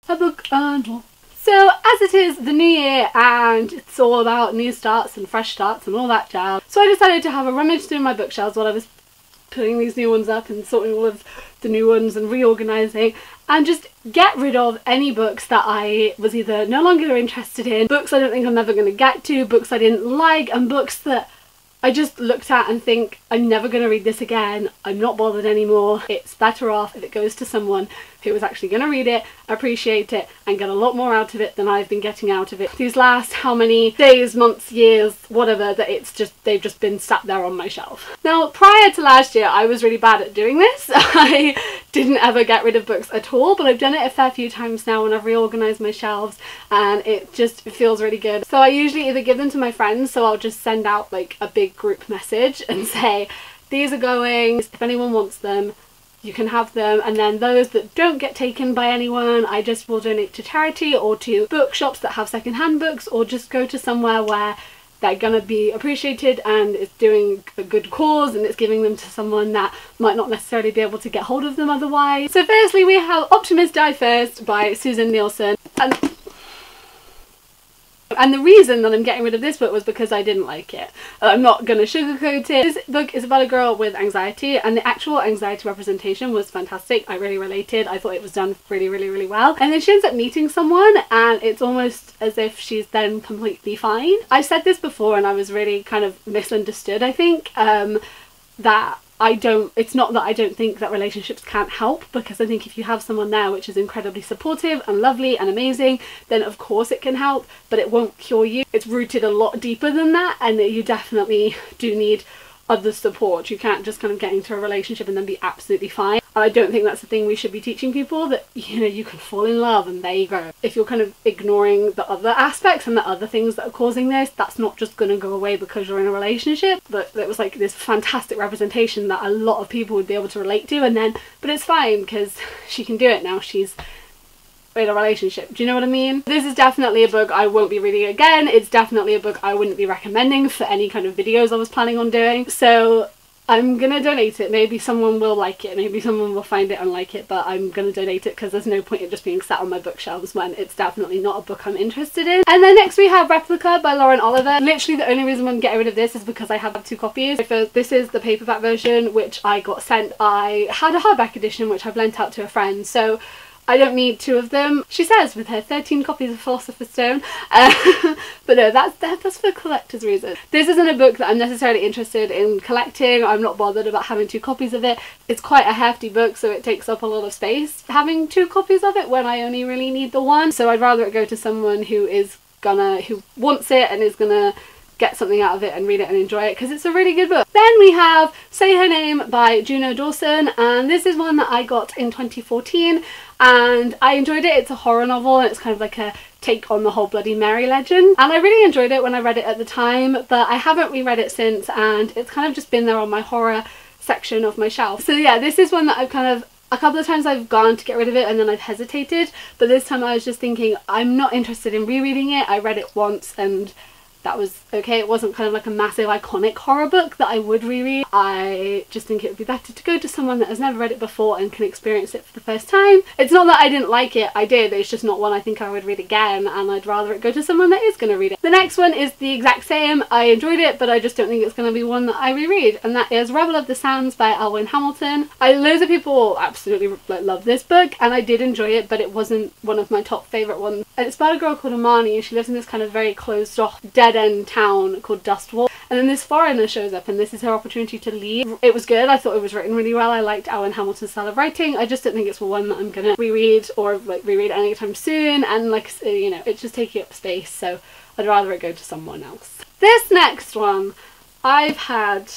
A book Unhaul. So as it is the new year and it's all about new starts and fresh starts and all that jazz, so I decided to have a rummage through my bookshelves while I was putting these new ones up and sorting all of the new ones and reorganising, and just get rid of any books that I was either no longer interested in, books I don't think I'm ever going to get to, books I didn't like, and books that I just looked at and think, I'm never going to read this again, I'm not bothered anymore. It's better off if it goes to someone who is actually going to read it, appreciate it, and get a lot more out of it than I've been getting out of it these last how many days, months, years, whatever, that they've just been sat there on my shelf. Now, prior to last year, I was really bad at doing this. I didn't ever get rid of books at all, but I've done it a fair few times now when I've reorganised my shelves, and it feels really good. So I usually either give them to my friends, so I'll just send out like a big group message and say, these are going, if anyone wants them, you can have them, and then those that don't get taken by anyone, I just will donate to charity or to bookshops that have second-hand books, or just go to somewhere where they're gonna be appreciated and it's doing a good cause and it's giving them to someone that might not necessarily be able to get hold of them otherwise. So firstly we have Optimists Die First by Susan Nielsen, and the reason that I'm getting rid of this book was because I didn't like it. I'm not going to sugarcoat it. This book is about a girl with anxiety, and the actual anxiety representation was fantastic. I really related. I thought it was done really, really, really well. And then she ends up meeting someone and it's almost as if she's then completely fine. I've said this before and I was really kind of misunderstood, I think, that it's not that I don't think that relationships can't help, because I think if you have someone there which is incredibly supportive and lovely and amazing, then of course it can help, but it won't cure you. It's rooted a lot deeper than that, and you definitely do need other support. You can't just kind of get into a relationship and then be absolutely fine. And I don't think that's the thing we should be teaching people, that, you know, you can fall in love and there you go. If you're kind of ignoring the other aspects and the other things that are causing this, that's not just going to go away because you're in a relationship. But it was like this fantastic representation that a lot of people would be able to relate to, and then, but it's fine because she can do it now. She's in a relationship. Do you know what I mean? This is definitely a book I won't be reading again. It's definitely a book I wouldn't be recommending for any kind of videos I was planning on doing. So I'm gonna donate it. Maybe someone will like it, maybe someone will find it and like it, but I'm gonna donate it because there's no point in just being sat on my bookshelves when it's definitely not a book I'm interested in. And then next we have Replica by Lauren Oliver. Literally the only reason I'm getting rid of this is because I have 2 copies. This is the paperback version which I got sent. I had a hardback edition which I've lent out to a friend, so I don't need 2 of them, she says, with her 13 copies of Philosopher's Stone. But no, that's for collector's reasons. This isn't a book that I'm necessarily interested in collecting. I'm not bothered about having 2 copies of it. It's quite a hefty book, so it takes up a lot of space having 2 copies of it when I only really need the one. So I'd rather it go to someone who wants it and is gonna get something out of it and read it and enjoy it, because it's a really good book. Then we have Say Her Name by Juno Dawson, and this is one that I got in 2014 and I enjoyed it. It's a horror novel and it's kind of like a take on the whole Bloody Mary legend, and I really enjoyed it when I read it at the time, but I haven't reread it since, and it's kind of just been there on my horror section of my shelf. So yeah, this is one that I've kind of, a couple of times I've gone to get rid of it and then I've hesitated, but this time I was just thinking I'm not interested in rereading it. I read it once and that was okay. It wasn't kind of like a massive iconic horror book that I would reread. I just think it would be better to go to someone that has never read it before and can experience it for the first time. It's not that I didn't like it, I did, it's just not one I think I would read again, and I'd rather it go to someone that is going to read it. The next one is the exact same. I enjoyed it, but I just don't think it's going to be one that I reread, and that is Rebel of the Sands by Elwyn Hamilton. Loads of people absolutely love this book, and I did enjoy it, but it wasn't one of my top favourite ones. And it's about a girl called Imani, and she lives in this kind of very closed off dead-end town called Dustwall, and then this foreigner shows up and this is her opportunity to leave. It was good. I thought it was written really well. I liked Elwyn Hamilton's style of writing. I just don't think it's one that I'm gonna reread or like reread anytime soon, and like, you know, it's just taking up space, so I'd rather it go to someone else. This next one I've had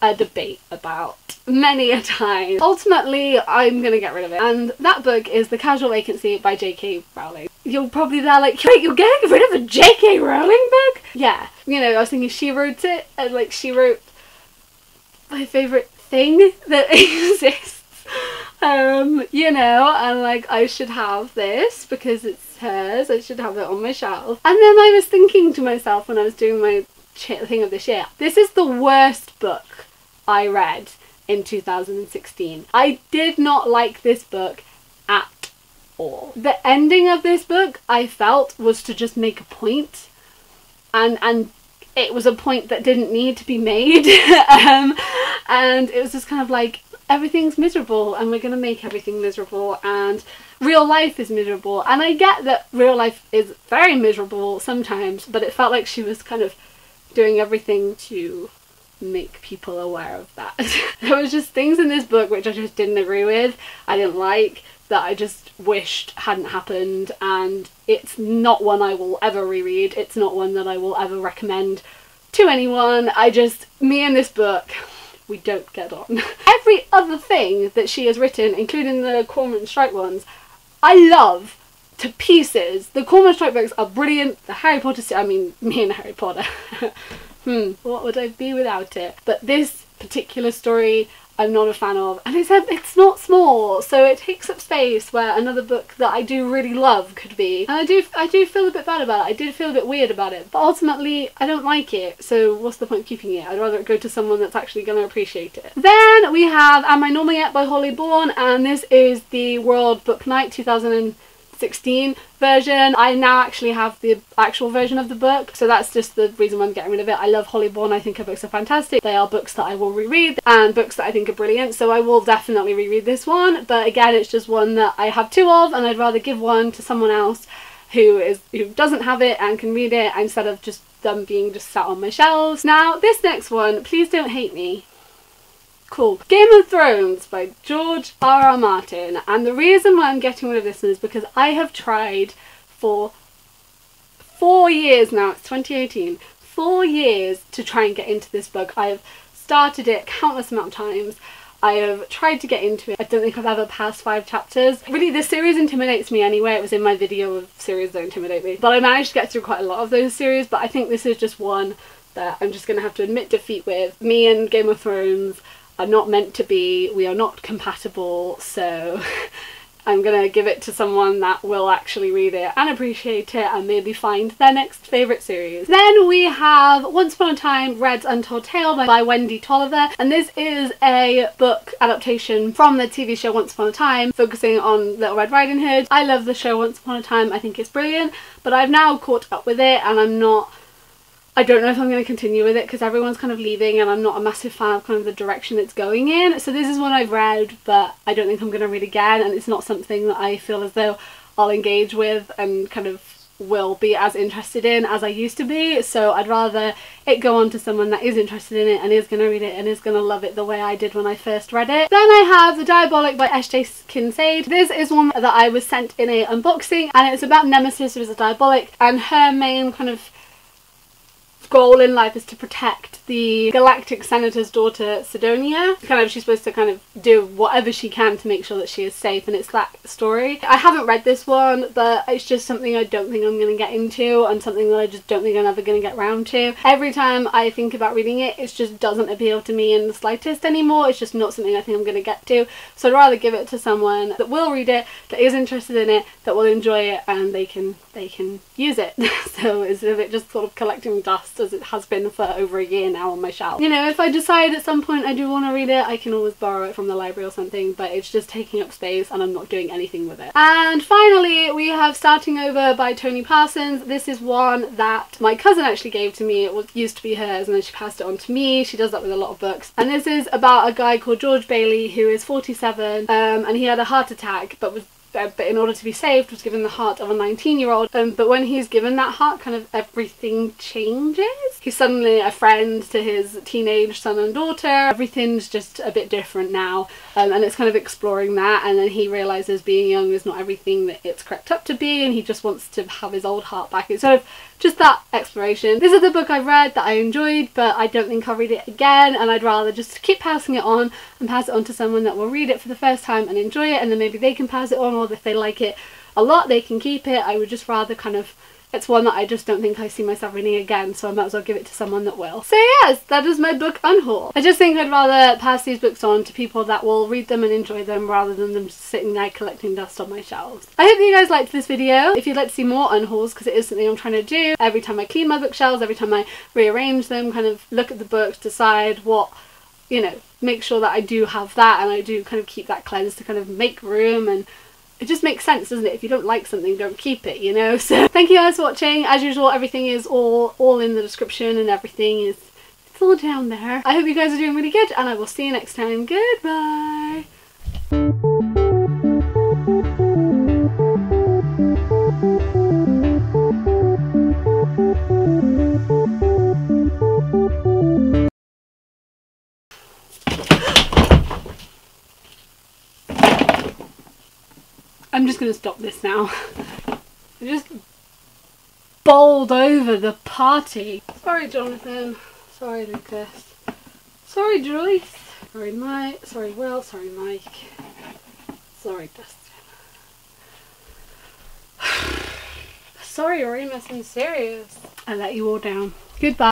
a debate about many a time. Ultimately I'm gonna get rid of it, and that book is The Casual Vacancy by J.K. Rowling. You're probably there like, wait, you're getting rid of a J.K. Rowling book? Yeah, you know, I was thinking she wrote it, and like she wrote my favourite thing that exists, you know, and like I should have this because it's hers. I should have it on my shelf. And then I was thinking to myself when I was doing my thing of this year, this is the worst book I read in 2016. I did not like this book at all. The ending of this book, I felt, was to just make a point, and it was a point that didn't need to be made. And it was just kind of like, everything's miserable and we're gonna make everything miserable, and real life is miserable. And I get that real life is very miserable sometimes, but it felt like she was kind of doing everything to make people aware of that. There was just things in this book which I just didn't agree with, I didn't like, that I just wished hadn't happened, and it's not one I will ever reread. It's not one that I will ever recommend to anyone. Me and this book, we don't get on. Every other thing that she has written, including the Cormoran Strike ones, I love to pieces. The Cormoran Strike books are brilliant. The Harry Potter, me and Harry Potter. What would I be without it? But this particular story, I'm not a fan of, and it's not small, so it takes up space where another book that I do really love could be. And I do feel a bit bad about it. I did feel a bit weird about it, but ultimately I don't like it, so what's the point of keeping it? I'd rather it go to someone that's actually going to appreciate it. Then we have Am I Normal Yet by Holly Bourne, and this is the World Book Night 2016 version. I now actually have the actual version of the book, so that's just the reason why I'm getting rid of it. I love Holly Bourne. I think her books are fantastic. They are books that I will reread and books that I think are brilliant, so I will definitely reread this one. But again, it's just one that I have two of, and I'd rather give one to someone else who doesn't have it and can read it, instead of just them being just sat on my shelves. Now this next one, Please Don't Hate Me. Cool. Game of Thrones by George R.R. Martin, and the reason why I'm getting rid of this one is because I have tried for 4 years now, it's 2018, 4 years to try and get into this book. I have started it countless amount of times. I have tried to get into it. I don't think I've ever passed 5 chapters. Really, this series intimidates me anyway. It was in my video of series that intimidate me. But I managed to get through quite a lot of those series, but I think this is just one that I'm just going to have to admit defeat with. Me and Game of Thrones are not meant to be. We are not compatible, so I'm gonna give it to someone that will actually read it and appreciate it and maybe find their next favourite series. Then we have Once Upon a Time, Red's Untold Tale by Wendy Tolliver, and this is a book adaptation from the TV show Once Upon a Time, focusing on Little Red Riding Hood. I love the show Once Upon a Time. I think it's brilliant, but I've now caught up with it, and I don't know if I'm going to continue with it because everyone's kind of leaving, and I'm not a massive fan of kind of the direction it's going in. So this is one I've read, but I don't think I'm going to read again, and it's not something that I feel as though I'll engage with and kind of will be as interested in as I used to be. So I'd rather it go on to someone that is interested in it and is going to read it and is going to love it the way I did when I first read it. Then I have The Diabolic by S.J. Kincaid. This is one that I was sent in a unboxing, and it's about Nemesis, who is a Diabolic, and her main kind of goal in life is to protect the Galactic Senator's daughter, Sidonia. She's supposed to kind of do whatever she can to make sure that she is safe, and it's that story. I haven't read this one, but it's just something I don't think I'm going to get into, and something that I just don't think I'm ever going to get round to. Every time I think about reading it, it just doesn't appeal to me in the slightest anymore. It's just not something I think I'm going to get to, so I'd rather give it to someone that will read it, that is interested in it, that will enjoy it, and they can use it. So instead of it just sort of collecting dust as it has been for over a year now on my shelf. You know, if I decide at some point I do want to read it, I can always borrow it from the library or something, but it's just taking up space and I'm not doing anything with it. And finally we have Starting Over by Toni Parsons. This is one that my cousin actually gave to me. It used to be hers and then she passed it on to me. She does that with a lot of books. And this is about a guy called George Bailey who is 47 and he had a heart attack, but in order to be saved was given the heart of a 19-year-old, but when he's given that heart, kind of everything changes. He's suddenly a friend to his teenage son and daughter. Everything's just a bit different now, and it's kind of exploring that, and then he realises being young is not everything that it's crept up to be, and he just wants to have his old heart back. It's sort of just that exploration. This is the book I've read that I enjoyed, but I don't think I'll read it again, and I'd rather just keep passing it on and pass it on to someone that will read it for the first time and enjoy it, and then maybe they can pass it on, or if they like it a lot they can keep it. I would just rather it's one that I just don't think I see myself reading again, so I might as well give it to someone that will. So yes, that is my book Unhaul. I just think I'd rather pass these books on to people that will read them and enjoy them rather than them sitting there collecting dust on my shelves. I hope that you guys liked this video. If you'd like to see more unhauls, because it is something I'm trying to do, every time I clean my bookshelves, every time I rearrange them, kind of look at the books, decide what, you know, make sure that I do have that and I do kind of keep that cleansed to kind of make room and it just makes sense, doesn't it? If you don't like something, don't keep it, you know? So thank you guys for watching. As usual, everything is all in the description, and everything is, it's all down there. I hope you guys are doing really good, and I will see you next time. Goodbye. I'm just gonna stop this now. I just bowled over the party. Sorry, Jonathan. Sorry, Lucas. Sorry, Joyce. Sorry, Mike. Sorry, Will. Sorry, Mike. Sorry, Dustin. Sorry, Remus, I'm serious. I let you all down. Goodbye.